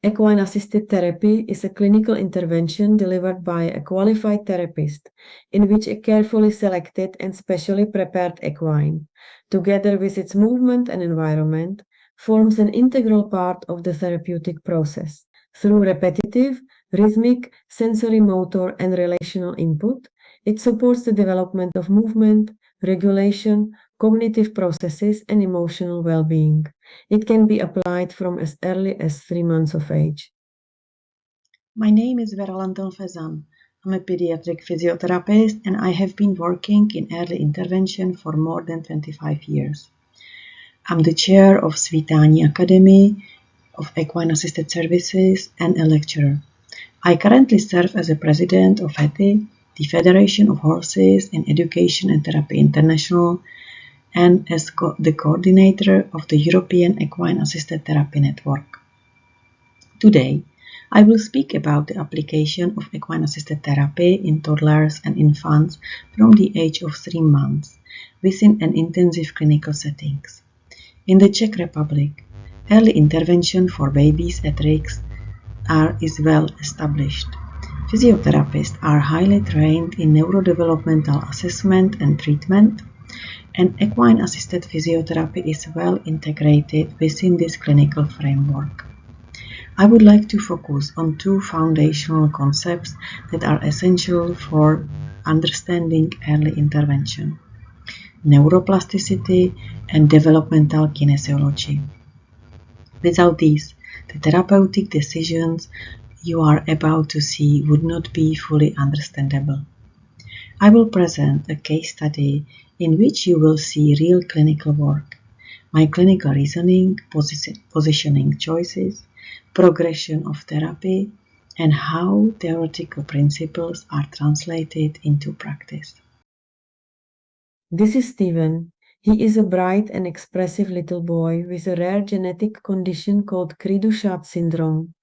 Equine-assisted therapy is a clinical intervention delivered by a qualified therapist in which a carefully selected and specially prepared equine, together with its movement and environment, forms an integral part of the therapeutic process. Through repetitive, rhythmic, sensory motor and relational input, it supports the development of movement, regulation, cognitive processes, and emotional well-being. It can be applied from as early as 3 months of age. My name is Vera EAS. I'm a pediatric physiotherapist and I have been working in early intervention for more than 25 years. I'm the chair of Svitani Academy of Equine Assisted Services and a lecturer. I currently serve as a president of FETI, the Federation of Horses in Education and Therapy International, and as the coordinator of the European Equine Assisted Therapy Network. Today, I will speak about the application of equine-assisted therapy in toddlers and infants from the age of 3 months within an intensive clinical settings. In the Czech Republic, early intervention for babies at risk is well established. Physiotherapists are highly trained in neurodevelopmental assessment and treatment, and equine-assisted physiotherapy is well integrated within this clinical framework. I would like to focus on 2 foundational concepts that are essential for understanding early intervention: neuroplasticity and developmental kinesiology. Without these, the therapeutic decisions you are about to see would not be fully understandable. I will present a case study in which you will see real clinical work, my clinical reasoning, positioning choices, progression of therapy, and how theoretical principles are translated into practice. This is Steven. He is a bright and expressive little boy with a rare genetic condition called Cri-du-Chat syndrome,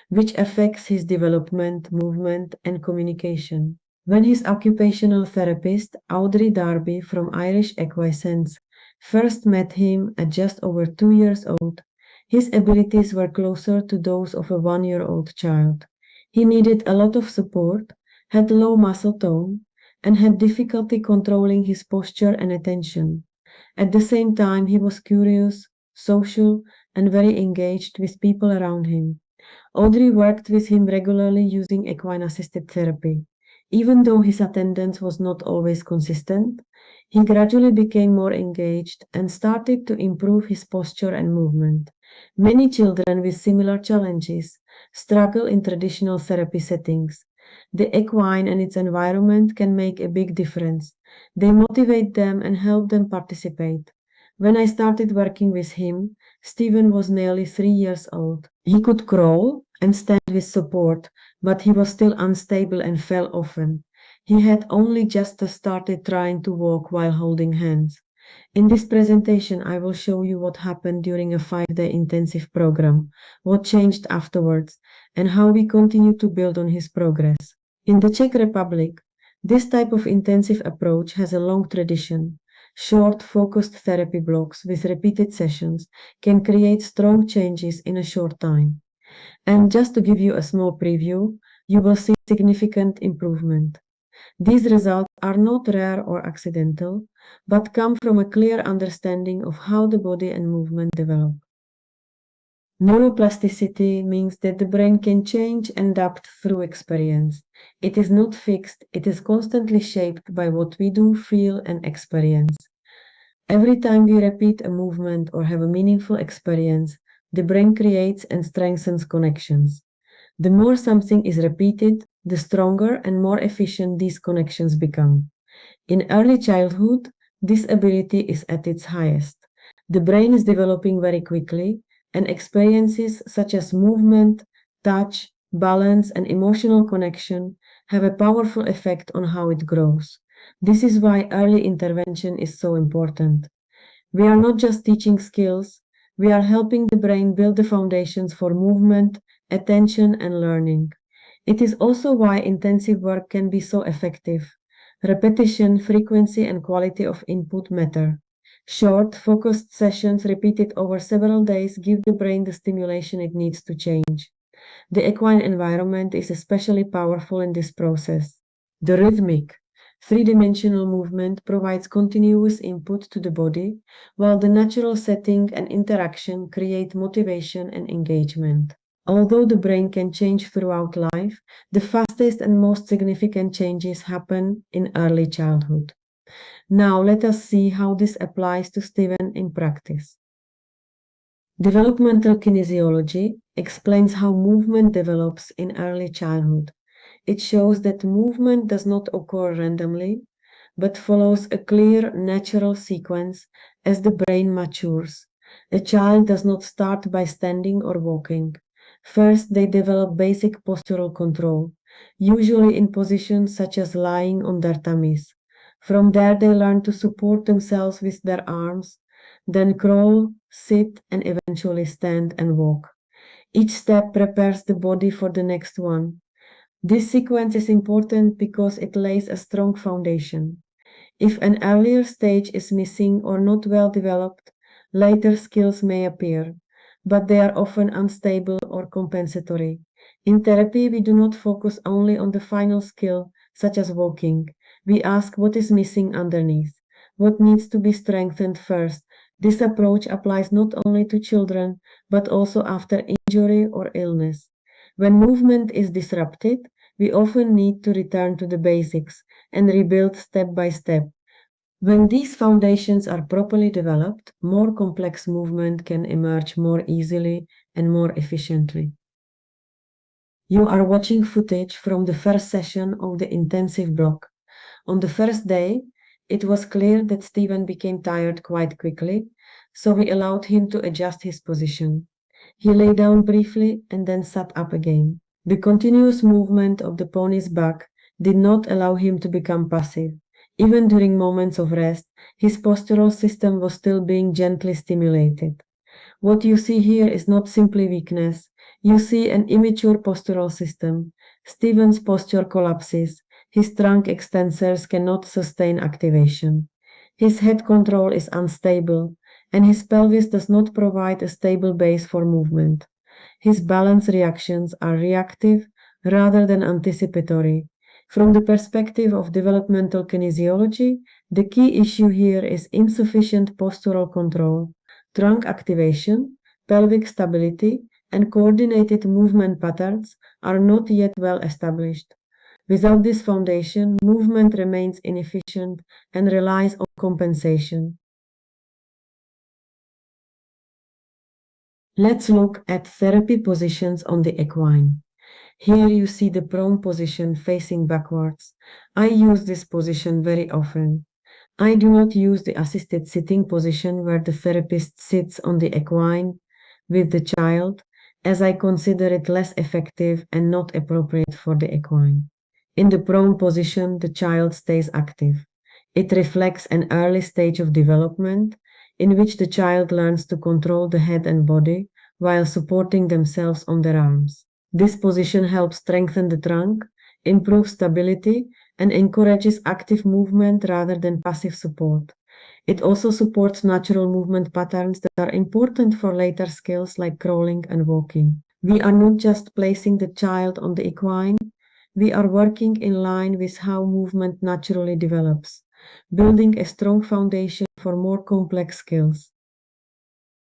which affects his development, movement, and communication. When his occupational therapist, Audrey Darby from Irish Equine-Assisted, first met him at just over 2 years old, his abilities were closer to those of a 1-year-old child. He needed a lot of support, had low muscle tone, and had difficulty controlling his posture and attention. At the same time, he was curious, social, and very engaged with people around him. Audrey worked with him regularly using equine-assisted therapy. Even though his attendance was not always consistent, he gradually became more engaged and started to improve his posture and movement. Many children with similar challenges struggle in traditional therapy settings. The equine and its environment can make a big difference. They motivate them and help them participate. When I started working with him, Steven was nearly 3 years old. He could crawl and stand with support, but he was still unstable and fell often. He had only just started trying to walk while holding hands. In this presentation, I will show you what happened during a 5-day intensive program, what changed afterwards, and how we continue to build on his progress. In the Czech Republic, this type of intensive approach has a long tradition. Short, focused therapy blocks with repeated sessions can create strong changes in a short time. And just to give you a small preview, you will see significant improvement. These results are not rare or accidental, but come from a clear understanding of how the body and movement develop. Neuroplasticity means that the brain can change and adapt through experience. It is not fixed, it is constantly shaped by what we do, feel, and experience. Every time we repeat a movement or have a meaningful experience, the brain creates and strengthens connections. The more something is repeated, the stronger and more efficient these connections become. In early childhood, this ability is at its highest. The brain is developing very quickly, and experiences such as movement, touch, balance, and emotional connection have a powerful effect on how it grows. This is why early intervention is so important. We are not just teaching skills, we are helping the brain build the foundations for movement, attention, and learning. It is also why intensive work can be so effective. Repetition, frequency, and quality of input matter. Short, focused sessions repeated over several days give the brain the stimulation it needs to change. The equine environment is especially powerful in this process. The rhythmic, three-dimensional movement provides continuous input to the body, while the natural setting and interaction create motivation and engagement. Although the brain can change throughout life, the fastest and most significant changes happen in early childhood. Now let us see how this applies to Stephen in practice. Developmental kinesiology explains how movement develops in early childhood. It shows that movement does not occur randomly, but follows a clear natural sequence as the brain matures. A child does not start by standing or walking. First, they develop basic postural control, usually in positions such as lying on their tummies. From there, they learn to support themselves with their arms, then crawl, sit, and eventually stand and walk. Each step prepares the body for the next one. This sequence is important because it lays a strong foundation. If an earlier stage is missing or not well developed, later skills may appear, but they are often unstable or compensatory. In therapy, we do not focus only on the final skill, such as walking. We ask what is missing underneath, what needs to be strengthened first. This approach applies not only to children, but also after injury or illness. When movement is disrupted, we often need to return to the basics and rebuild step by step. When these foundations are properly developed, more complex movement can emerge more easily and more efficiently. You are watching footage from the first session of the intensive block. On the first day, it was clear that Stephen became tired quite quickly, so we allowed him to adjust his position. He lay down briefly and then sat up again. The continuous movement of the pony's back did not allow him to become passive. Even during moments of rest, his postural system was still being gently stimulated. What you see here is not simply weakness. You see an immature postural system. Stephen's posture collapses. His trunk extensors cannot sustain activation. His head control is unstable, and his pelvis does not provide a stable base for movement. His balance reactions are reactive rather than anticipatory. From the perspective of developmental kinesiology, the key issue here is insufficient postural control. Trunk activation, pelvic stability, and coordinated movement patterns are not yet well established. Without this foundation, movement remains inefficient and relies on compensation. Let's look at therapy positions on the equine. Here you see the prone position facing backwards. I use this position very often. I do not use the assisted sitting position where the therapist sits on the equine with the child, as I consider it less effective and not appropriate for the equine. In the prone position, the child stays active. It reflects an early stage of development in which the child learns to control the head and body while supporting themselves on their arms. This position helps strengthen the trunk, improve stability, and encourages active movement rather than passive support. It also supports natural movement patterns that are important for later skills like crawling and walking. We are not just placing the child on the equine, we are working in line with how movement naturally develops, building a strong foundation for more complex skills.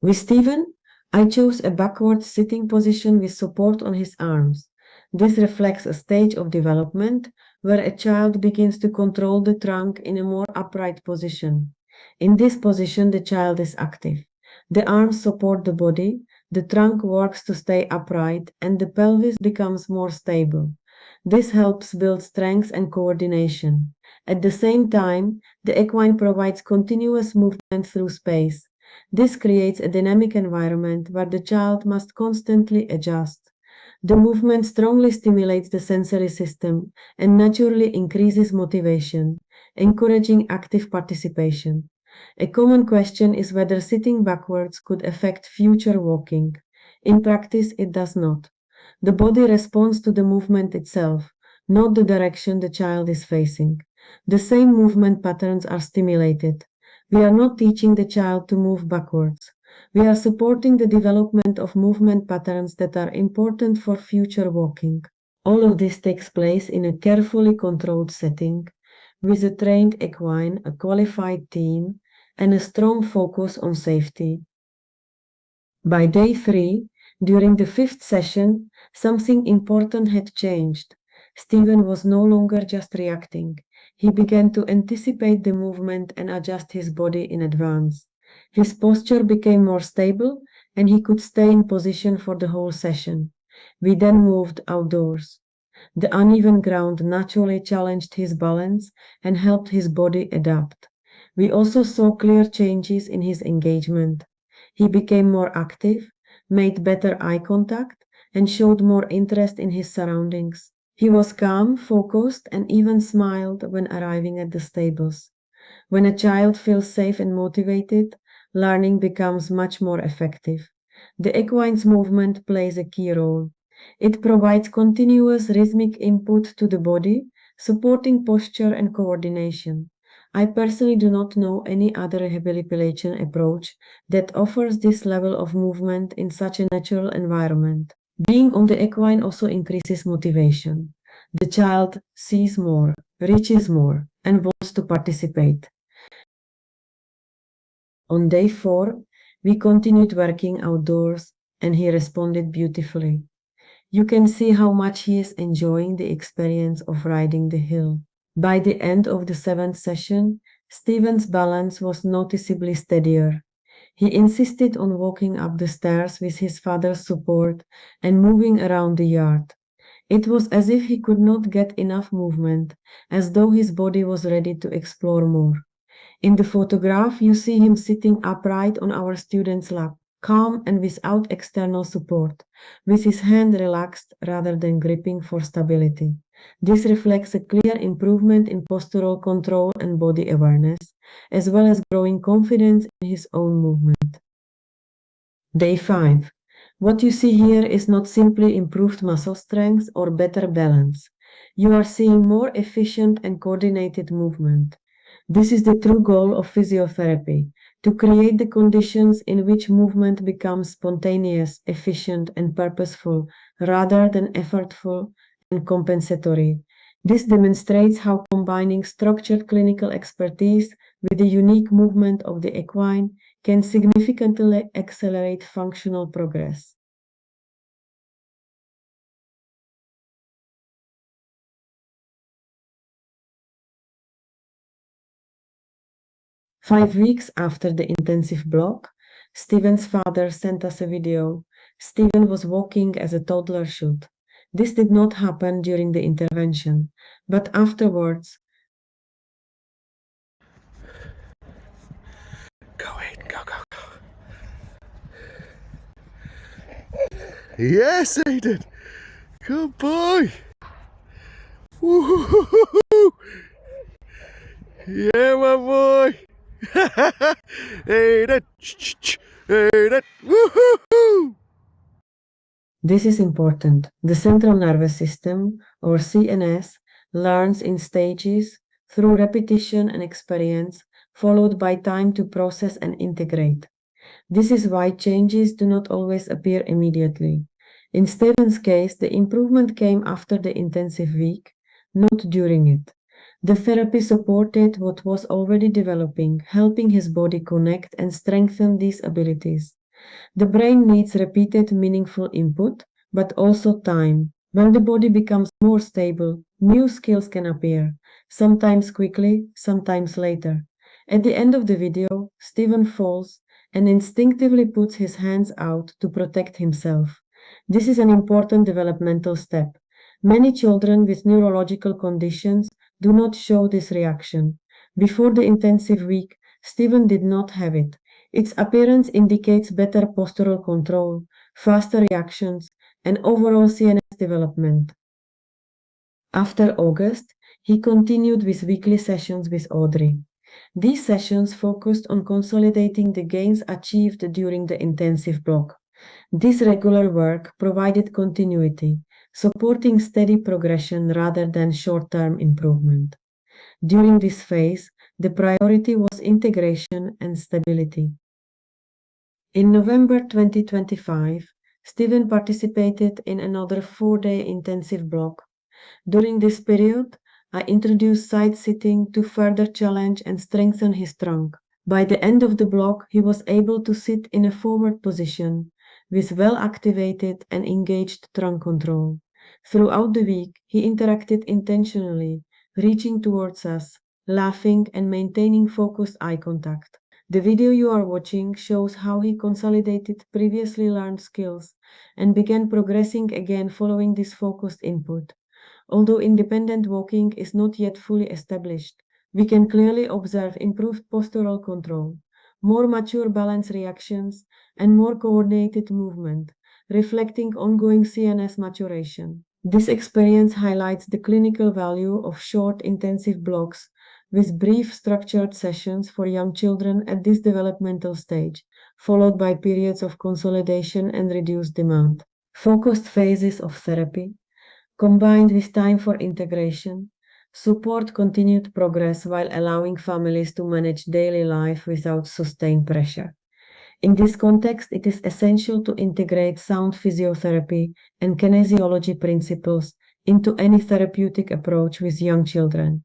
With Stephen, I chose a backward sitting position with support on his arms. This reflects a stage of development where a child begins to control the trunk in a more upright position. In this position, the child is active. The arms support the body, the trunk works to stay upright, and the pelvis becomes more stable. This helps build strength and coordination. At the same time, the equine provides continuous movement through space. This creates a dynamic environment where the child must constantly adjust. The movement strongly stimulates the sensory system and naturally increases motivation, encouraging active participation. A common question is whether sitting backwards could affect future walking. In practice, it does not. The body responds to the movement itself, not the direction the child is facing. The same movement patterns are stimulated. We are not teaching the child to move backwards. We are supporting the development of movement patterns that are important for future walking. All of this takes place in a carefully controlled setting, with a trained equine, a qualified team, and a strong focus on safety. By day 3, during the 5th session, something important had changed. Stephen was no longer just reacting. He began to anticipate the movement and adjust his body in advance. His posture became more stable, and he could stay in position for the whole session. We then moved outdoors. The uneven ground naturally challenged his balance and helped his body adapt. We also saw clear changes in his engagement. He became more active, made better eye contact, and showed more interest in his surroundings. He was calm, focused, and even smiled when arriving at the stables. When a child feels safe and motivated, learning becomes much more effective. The equine's movement plays a key role. It provides continuous rhythmic input to the body, supporting posture and coordination. I personally do not know any other rehabilitation approach that offers this level of movement in such a natural environment. Being on the equine also increases motivation. The child sees more, reaches more, and wants to participate. On day 4, we continued working outdoors, and he responded beautifully. You can see how much he is enjoying the experience of riding the hill. By the end of the 7th session, Stephen's balance was noticeably steadier. He insisted on walking up the stairs with his father's support and moving around the yard. It was as if he could not get enough movement, as though his body was ready to explore more. In the photograph, you see him sitting upright on our student's lap, calm and without external support, with his hand relaxed rather than gripping for stability. This reflects a clear improvement in postural control and body awareness, as well as growing confidence in his own movement. Day 5. What you see here is not simply improved muscle strength or better balance. You are seeing more efficient and coordinated movement. This is the true goal of physiotherapy, to create the conditions in which movement becomes spontaneous, efficient, and purposeful, rather than effortful and compensatory. This demonstrates how combining structured clinical expertise with the unique movement of the equine can significantly accelerate functional progress. Five weeks after the intensive block, Stephen's father sent us a video. Stephen was walking as a toddler should. This did not happen during the intervention, but afterwards. Go in, go, go, go. Yes, Aiden. Good boy. Woo-hoo-hoo-hoo. Yeah, my boy. Aiden. Aiden. Woo-hoo-hoo. This is important. The central nervous system, or CNS, learns in stages through repetition and experience, followed by time to process and integrate. This is why changes do not always appear immediately. In Stephen's case, the improvement came after the intensive week, not during it. The therapy supported what was already developing, helping his body connect and strengthen these abilities. The brain needs repeated, meaningful input, but also time. When the body becomes more stable, new skills can appear, sometimes quickly, sometimes later. At the end of the video, Stephen falls and instinctively puts his hands out to protect himself. This is an important developmental step. Many children with neurological conditions do not show this reaction. Before the intensive week, Stephen did not have it. Its appearance indicates better postural control, faster reactions, and overall CNS development. After August, he continued with weekly sessions with Audrey. These sessions focused on consolidating the gains achieved during the intensive block. This regular work provided continuity, supporting steady progression rather than short-term improvement. During this phase, the priority was integration and stability. In November 2025, Steven participated in another 4-day intensive block. During this period, I introduced side sitting to further challenge and strengthen his trunk. By the end of the block, he was able to sit in a forward position with well-activated and engaged trunk control. Throughout the week, he interacted intentionally, reaching towards us, laughing, and maintaining focused eye contact. The video you are watching shows how he consolidated previously learned skills and began progressing again following this focused input. Although independent walking is not yet fully established, we can clearly observe improved postural control, more mature balance reactions, and more coordinated movement, reflecting ongoing CNS maturation. This experience highlights the clinical value of short, intensive blocks with brief, structured sessions for young children at this developmental stage, followed by periods of consolidation and reduced demand. Focused phases of therapy, combined with time for integration, support continued progress while allowing families to manage daily life without sustained pressure. In this context, it is essential to integrate sound physiotherapy and kinesiology principles into any therapeutic approach with young children.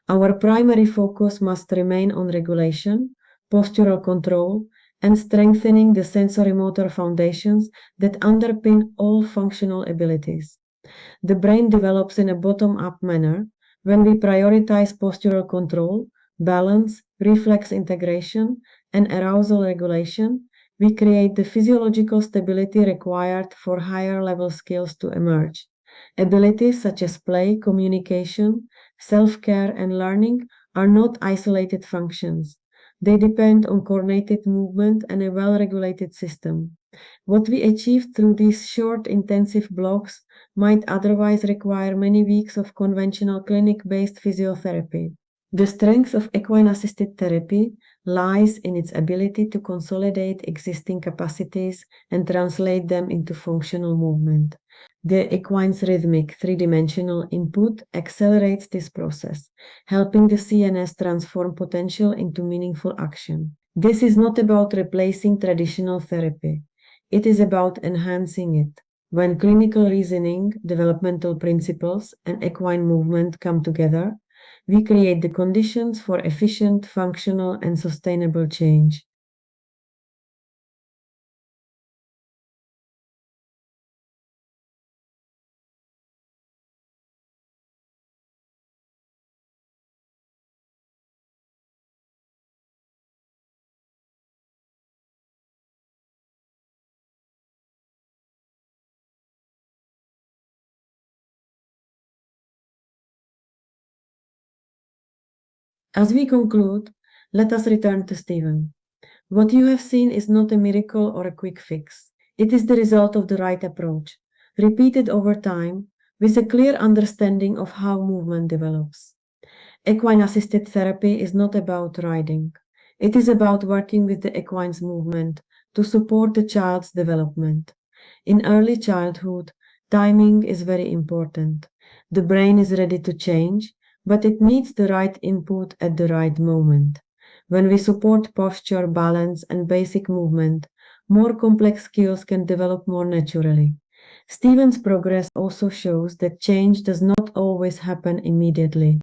Our primary focus must remain on regulation, postural control, and strengthening the sensory-motor foundations that underpin all functional abilities. The brain develops in a bottom-up manner when we prioritize postural control, balance, reflex integration, and arousal regulation. We create the physiological stability required for higher-level skills to emerge. Abilities such as play, communication, self-care, and learning are not isolated functions. They depend on coordinated movement and a well-regulated system. What we achieve through these short, intensive blocks might otherwise require many weeks of conventional clinic-based physiotherapy. The strength of equine-assisted therapy lies in its ability to consolidate existing capacities and translate them into functional movement. The equine's rhythmic, three-dimensional input accelerates this process, helping the CNS transform potential into meaningful action. This is not about replacing traditional therapy. It is about enhancing it. When clinical reasoning, developmental principles, and equine movement come together, we create the conditions for efficient, functional, and sustainable change. As we conclude, let us return to Stephen. What you have seen is not a miracle or a quick fix. It is the result of the right approach, repeated over time, with a clear understanding of how movement develops. Equine-assisted therapy is not about riding. It is about working with the equine's movement to support the child's development. In early childhood, timing is very important. The brain is ready to change, but it needs the right input at the right moment. When we support posture, balance, and basic movement, more complex skills can develop more naturally. Stephen's progress also shows that change does not always happen immediately.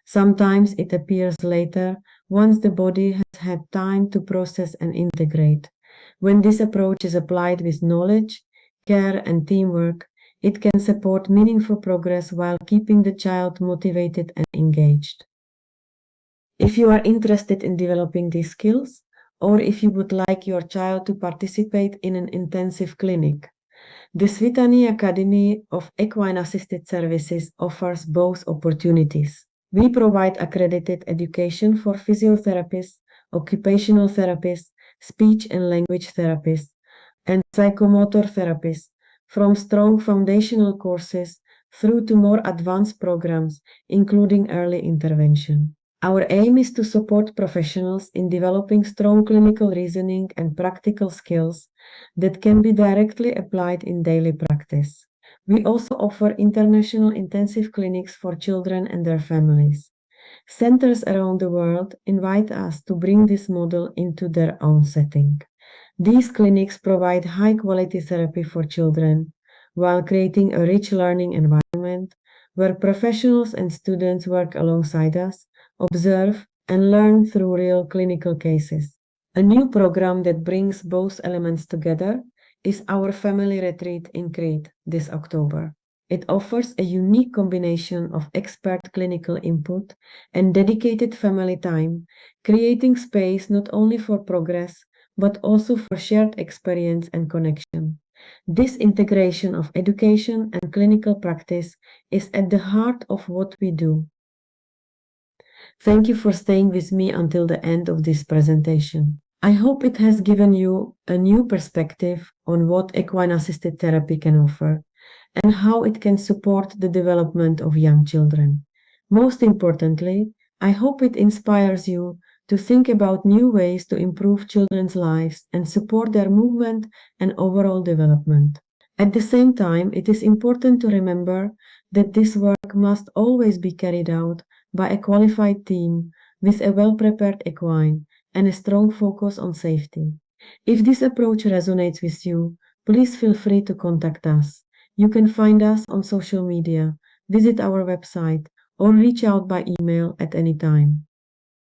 Sometimes it appears later, once the body has had time to process and integrate. When this approach is applied with knowledge, care, and teamwork, it can support meaningful progress while keeping the child motivated and engaged. If you are interested in developing these skills, or if you would like your child to participate in an intensive clinic, the Svitany Academy of Equine-Assisted Services offers both opportunities. We provide accredited education for physiotherapists, occupational therapists, speech and language therapists, and psychomotor therapists, from strong foundational courses through to more advanced programs, including early intervention. Our aim is to support professionals in developing strong clinical reasoning and practical skills that can be directly applied in daily practice. We also offer international intensive clinics for children and their families. Centers around the world invite us to bring this model into their own setting. These clinics provide high-quality therapy for children while creating a rich learning environment where professionals and students work alongside us, observe, and learn through real clinical cases. A new program that brings both elements together is our family retreat in Crete this October. It offers a unique combination of expert clinical input and dedicated family time, creating space not only for progress but also for shared experience and connection. This integration of education and clinical practice is at the heart of what we do. Thank you for staying with me until the end of this presentation. I hope it has given you a new perspective on what equine-assisted therapy can offer and how it can support the development of young children. Most importantly, I hope it inspires you to think about new ways to improve children's lives and support their movement and overall development. At the same time, it is important to remember that this work must always be carried out by a qualified team with a well-prepared equine and a strong focus on safety. If this approach resonates with you, please feel free to contact us. You can find us on social media, visit our website, or reach out by email at any time.